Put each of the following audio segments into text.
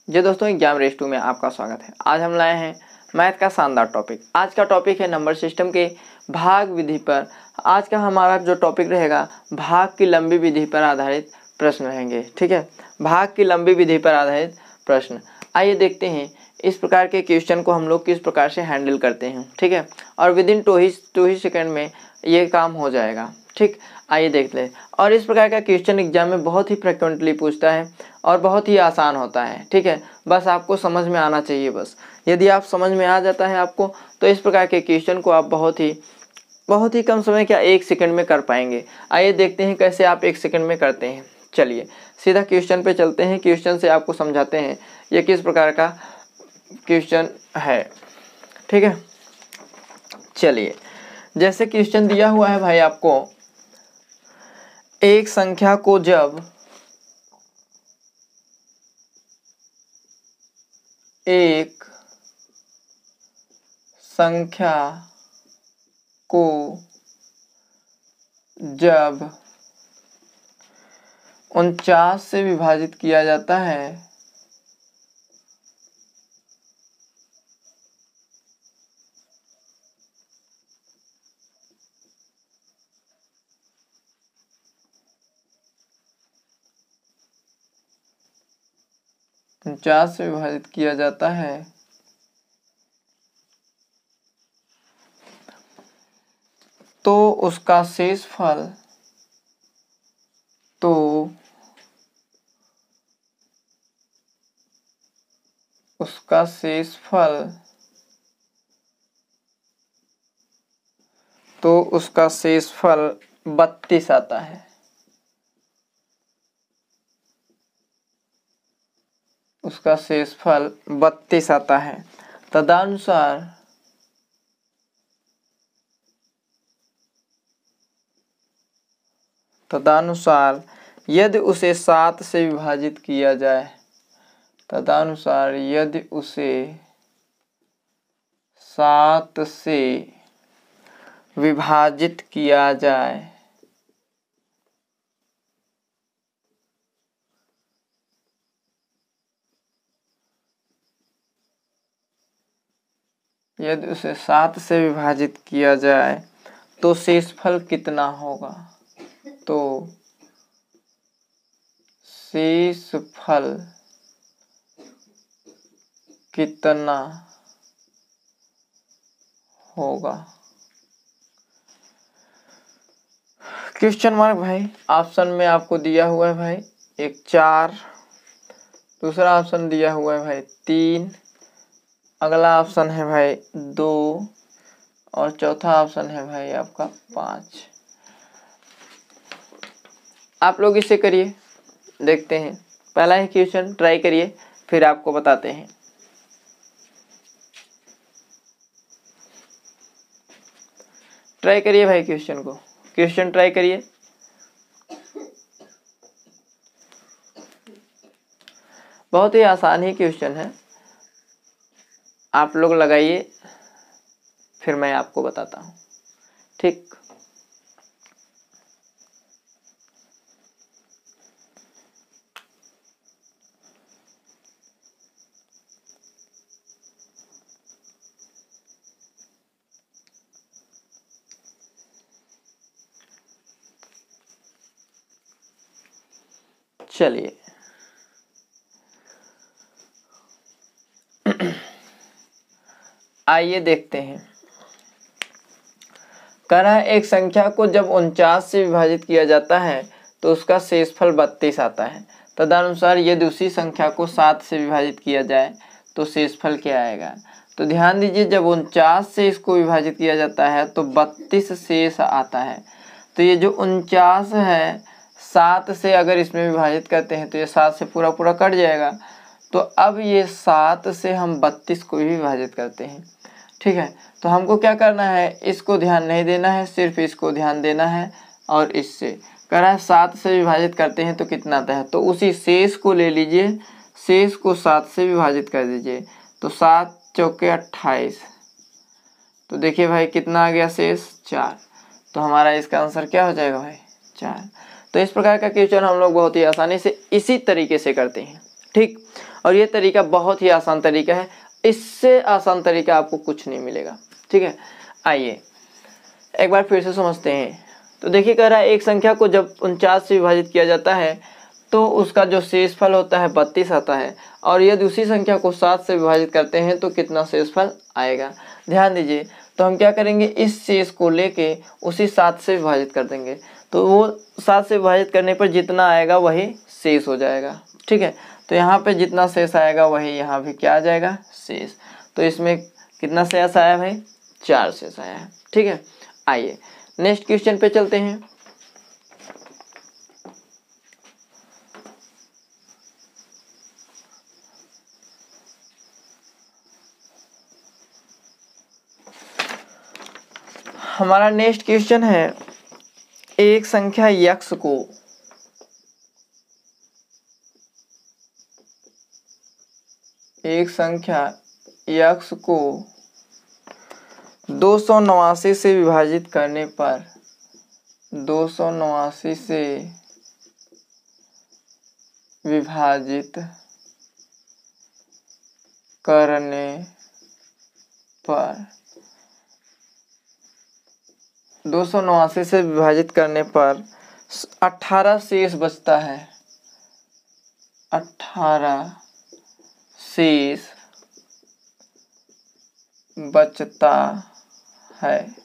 जी दोस्तों, exam race 2 में आपका स्वागत है। आज हम लाए हैं मैथ का शानदार टॉपिक। आज का टॉपिक है नंबर सिस्टम के भाग विधि पर। आज का हमारा जो टॉपिक रहेगा भाग की लंबी विधि पर आधारित प्रश्न रहेंगे। ठीक है, भाग की लंबी विधि पर आधारित प्रश्न। आइए देखते हैं इस प्रकार के क्वेश्चन को हम लोग किस प्रकार से हैंडल करते हैं। ठीक है, और विद इन टू ही सेकेंड में ये काम हो जाएगा। ठीक, आइए देख लें। और इस प्रकार का क्वेश्चन एग्जाम में बहुत ही फ्रिक्वेंटली पूछता है और बहुत ही आसान होता है। ठीक है, बस आपको समझ में आना चाहिए। बस यदि आप समझ में आ जाता है आपको, तो इस प्रकार के क्वेश्चन को आप बहुत ही कम समय, क्या 1 सेकंड में कर पाएंगे। आइए देखते हैं कैसे आप 1 सेकंड में करते हैं। चलिए सीधा क्वेश्चन पे चलते हैं। क्वेश्चन से आपको समझाते हैं ये किस प्रकार का क्वेश्चन है। ठीक है, चलिए जैसे क्वेश्चन दिया हुआ है भाई आपको, एक संख्या को जब एक संख्या को जब 49 से विभाजित किया जाता है तो उसका शेषफल उसका शेषफल 32 आता है। उसका शेषफल 32 आता है। तदनुसार यदि उसे 7 से विभाजित किया जाए, यदि उसे 7 से विभाजित किया जाए तो शेषफल कितना होगा। तो शेषफल कितना होगा। क्वेश्चन मार्क भाई ऑप्शन में आपको दिया हुआ है भाई, एक 4, दूसरा ऑप्शन दिया हुआ है भाई 3, अगला ऑप्शन है भाई 2 और चौथा ऑप्शन है भाई आपका 5। आप लोग इसे करिए, देखते हैं। पहला ही क्वेश्चन ट्राई करिए, फिर आपको बताते हैं। ट्राई करिए भाई, क्वेश्चन ट्राई करिए। बहुत ही आसान ही क्वेश्चन है, आप लोग लगाइए, फिर मैं आपको बताता हूँ। ठीक, चलिए आइए देखते हैं। कह रहा है एक संख्या को जब 49 से विभाजित किया जाता है तो उसका शेषफल 32 आता है। तदनुसार यदि उसी संख्या को 7 से विभाजित किया जाए तो शेषफल क्या आएगा। तो ध्यान दीजिए, जब 49 से इसको विभाजित किया जाता है तो 32 शेष आता है। तो ये जो 49 है, 7 से अगर इसमें विभाजित करते हैं तो ये 7 से पूरा पूरा कट जाएगा। तो अब ये 7 से हम 32 को भी विभाजित करते हैं। ठीक है, तो हमको क्या करना है, इसको ध्यान नहीं देना है, सिर्फ इसको ध्यान देना है। और इससे कह रहा है 7 से विभाजित करते हैं तो कितना आता है, तो उसी शेष को ले लीजिए, शेष को 7 से विभाजित कर दीजिए। तो 7 चौके 28, तो देखिए भाई कितना आ गया शेष, 4। तो हमारा इसका आंसर क्या हो जाएगा भाई, 4। तो इस प्रकार का क्वेश्चन हम लोग बहुत ही आसानी से इसी तरीके से करते हैं। ठीक। और ये तरीका बहुत ही आसान तरीका है, इससे आसान तरीका आपको कुछ नहीं मिलेगा। ठीक है, आइए एक बार फिर से समझते हैं। तो देखिए कह रहा है एक संख्या को जब 49 से विभाजित किया जाता है तो उसका जो शेषफल होता है 32 आता है, और यदि उसी संख्या को 7 से विभाजित करते हैं तो कितना शेषफल आएगा। ध्यान दीजिए, तो हम क्या करेंगे, इस शेष को लेके उसी 7 से विभाजित कर देंगे, तो वो 7 से विभाजित करने पर जितना आएगा वही शेष हो जाएगा। ठीक है, तो यहाँ पे जितना शेष आएगा वही यहाँ भी क्या आ जाएगा, शेष। तो इसमें कितना शेष आया भाई, 4 शेष आया है। ठीक है, आइए नेक्स्ट क्वेश्चन पे चलते हैं। हमारा नेक्स्ट क्वेश्चन है, एक संख्या यक्स को एक संख्या यक्स को 289 से विभाजित करने पर 289 से विभाजित करने पर 289 से विभाजित करने पर 18 शेष बचता है। 18 शेष बचता है।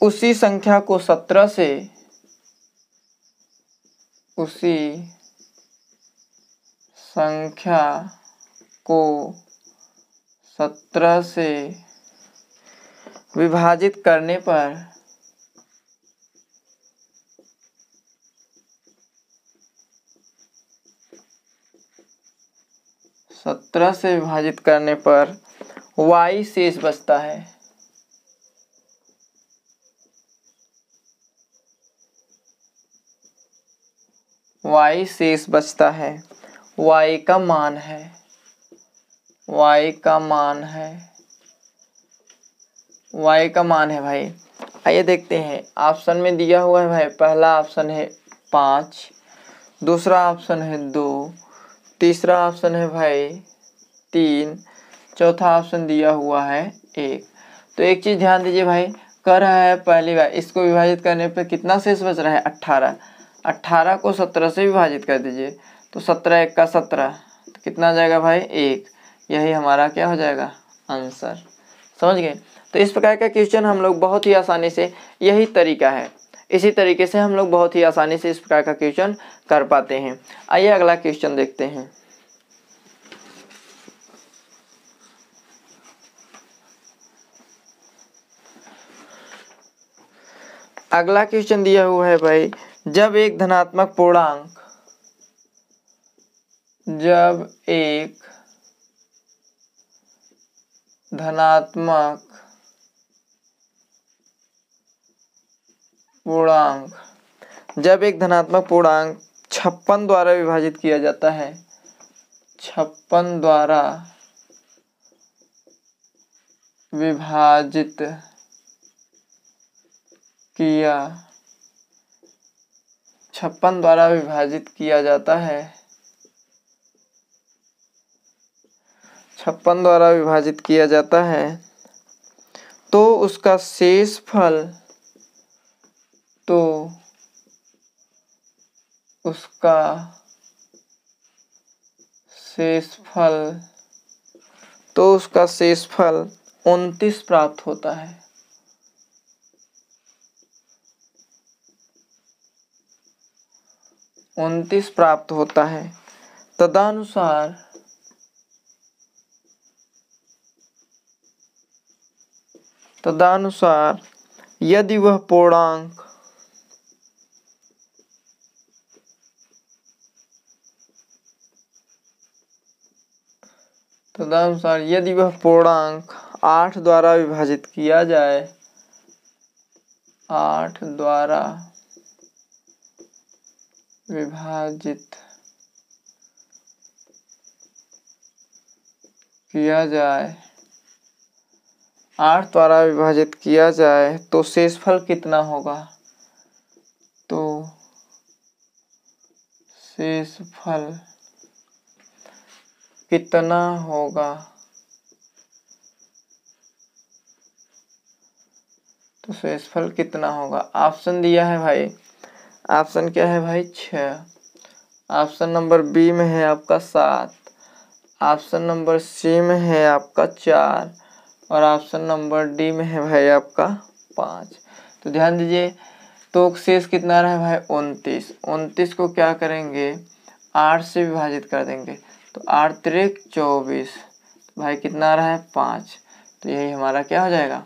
उसी संख्या को 17 से विभाजित करने पर 17 से विभाजित करने पर y शेष बचता है। y शेष बचता है, y का मान है, y का मान है भाई। आइए देखते हैं, ऑप्शन में दिया हुआ है भाई, पहला ऑप्शन है 5, दूसरा ऑप्शन है 2, तीसरा ऑप्शन है भाई 3, चौथा ऑप्शन दिया हुआ है 1। तो एक चीज ध्यान दीजिए भाई, कह रहा है पहली बार इसको विभाजित करने पे कितना शेष बच रहा है, 18। 18 को 17 से विभाजित कर दीजिए तो 17 1 का 17, तो कितना जाएगा भाई 1। यही हमारा क्या हो जाएगा, आंसर। समझ गए। तो इस प्रकार का क्वेश्चन हम लोग बहुत ही आसानी से, यही तरीका है, इसी तरीके से हम लोग बहुत ही आसानी से इस प्रकार का क्वेश्चन कर पाते हैं। आइए अगला क्वेश्चन देखते हैं। अगला क्वेश्चन दिया हुआ है भाई, जब एक धनात्मक पूर्णांक 56 द्वारा विभाजित किया जाता है, 56 द्वारा विभाजित किया जाता है, 56 द्वारा विभाजित किया जाता है, तो उसका शेषफल तो उसका शेषफल 29 प्राप्त होता है। 29 प्राप्त होता है। तदनुसार यदि वह पूर्णांक तदनुसार यदि वह पूर्णांक 8 द्वारा विभाजित किया जाए, 8 द्वारा विभाजित किया जाए, 8 द्वारा विभाजित किया जाए तो शेषफल कितना होगा, तो शेषफल शेषफल कितना होगा। तो शेषफल कितना होगा, ऑप्शन दिया है भाई, ऑप्शन क्या है भाई 6, ऑप्शन नंबर बी में है आपका 7, ऑप्शन नंबर सी में है आपका 4 और ऑप्शन नंबर डी में है भाई आपका 5। तो ध्यान दीजिए, तो शेष कितना रहा है भाई 29। 29 को क्या करेंगे 8 से विभाजित कर देंगे, तो 8 त्रिक 24, भाई कितना रहा है 5। तो यही हमारा क्या हो जाएगा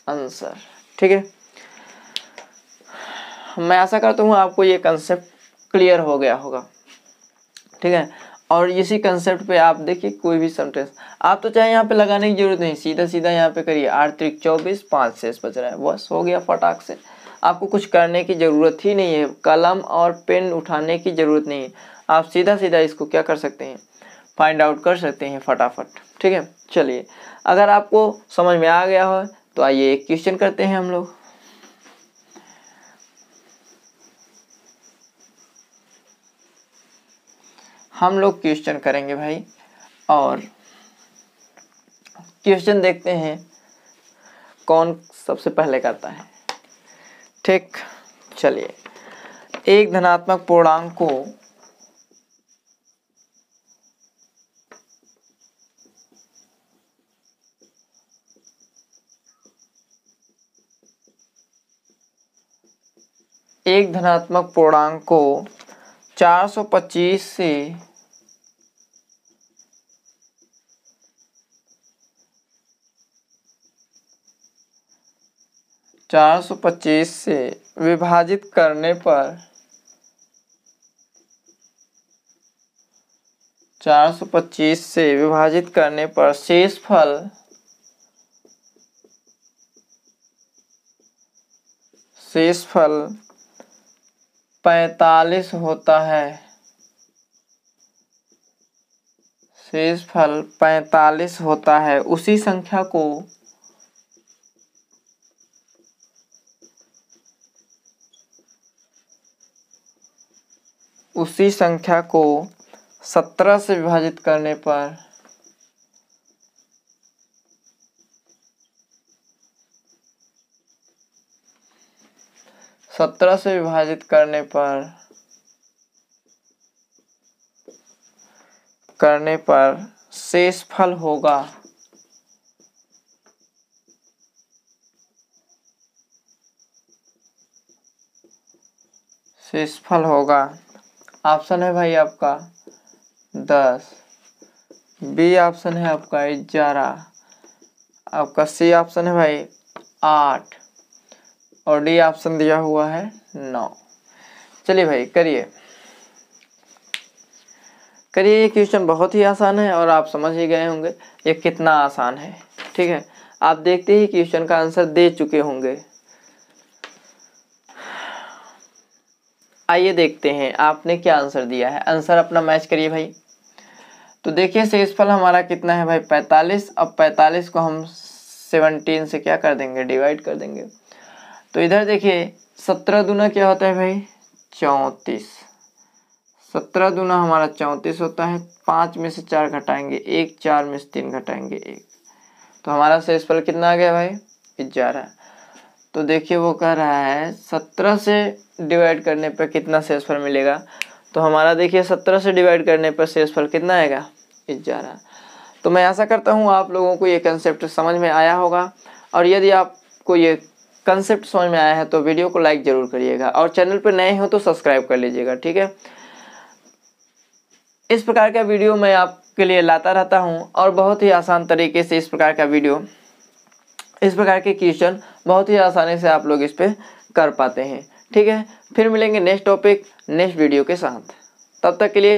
आंसर। ठीक है, मैं आशा करता हूँ आपको ये कंसेप्ट क्लियर हो गया होगा। ठीक है, और इसी कंसेप्ट पे आप देखिए कोई भी सेंटेंस आप तो चाहे यहाँ पे लगाने की जरूरत नहीं, सीधा सीधा यहाँ पे करिए 8 त्रिक 24, 5 शेष बच रहा है, बस हो गया फटाक से। आपको कुछ करने की ज़रूरत ही नहीं है, कलम और पेन उठाने की ज़रूरत नहीं है, आप सीधा सीधा इसको क्या कर सकते हैं फाइंड आउट कर सकते हैं फटाफट। ठीक है, चलिए अगर आपको समझ में आ गया हो तो आइए एक क्वेश्चन करते हैं हम लोग। क्वेश्चन करेंगे भाई, और क्वेश्चन देखते हैं कौन सबसे पहले करता है। ठीक, चलिए एक धनात्मक पूर्णांक को एक धनात्मक पूर्णांक को 425 से 425 से विभाजित करने पर 425 से विभाजित करने पर शेषफल शेषफल 45 होता है। शेषफल 45 होता है। उसी संख्या को 17 से विभाजित करने पर 17 से विभाजित करने पर शेषफल होगा ऑप्शन है भाई आपका 10, बी ऑप्शन है आपका 11, आपका सी ऑप्शन है भाई 8 और डी ऑप्शन दिया हुआ है 9। चलिए भाई करिए ये क्वेश्चन बहुत ही आसान है और आप समझ ही गए होंगे ये कितना आसान है। ठीक है, आप देखते ही क्वेश्चन का आंसर दे चुके होंगे। आइए देखते हैं आपने क्या आंसर दिया है, आंसर अपना मैच करिए भाई। तो देखिए शेषफल हमारा कितना है भाई 45। अब 45 को हम 17 से क्या कर देंगे डिवाइड कर देंगे। तो इधर देखिए 17 दूना क्या होता है भाई 34, 17 दूना हमारा 34 होता है। 5 में से 4 घटाएंगे 1, 4 में से 3 घटाएंगे 1, तो हमारा शेषफल कितना आ गया भाई 11। तो देखिए वो कह रहा है 17 से डिवाइड करने पर कितना शेषफल मिलेगा। तो हमारा देखिए 17 से डिवाइड करने पर शेषफल कितना आएगा 11। तो मैं आशा करता हूँ आप लोगों को ये कंसेप्ट समझ में आया होगा, और यदि आपको ये कंसेप्ट समझ में आया है तो वीडियो को लाइक जरूर करिएगा और चैनल पर नए हो तो सब्सक्राइब कर लीजिएगा। ठीक है, इस प्रकार का वीडियो मैं आपके लिए लाता रहता हूं और बहुत ही आसान तरीके से इस प्रकार के क्वेश्चन बहुत ही आसानी से आप लोग इस पे कर पाते हैं। ठीक है, फिर मिलेंगे नेक्स्ट टॉपिक नेक्स्ट वीडियो के साथ, तब तक के लिए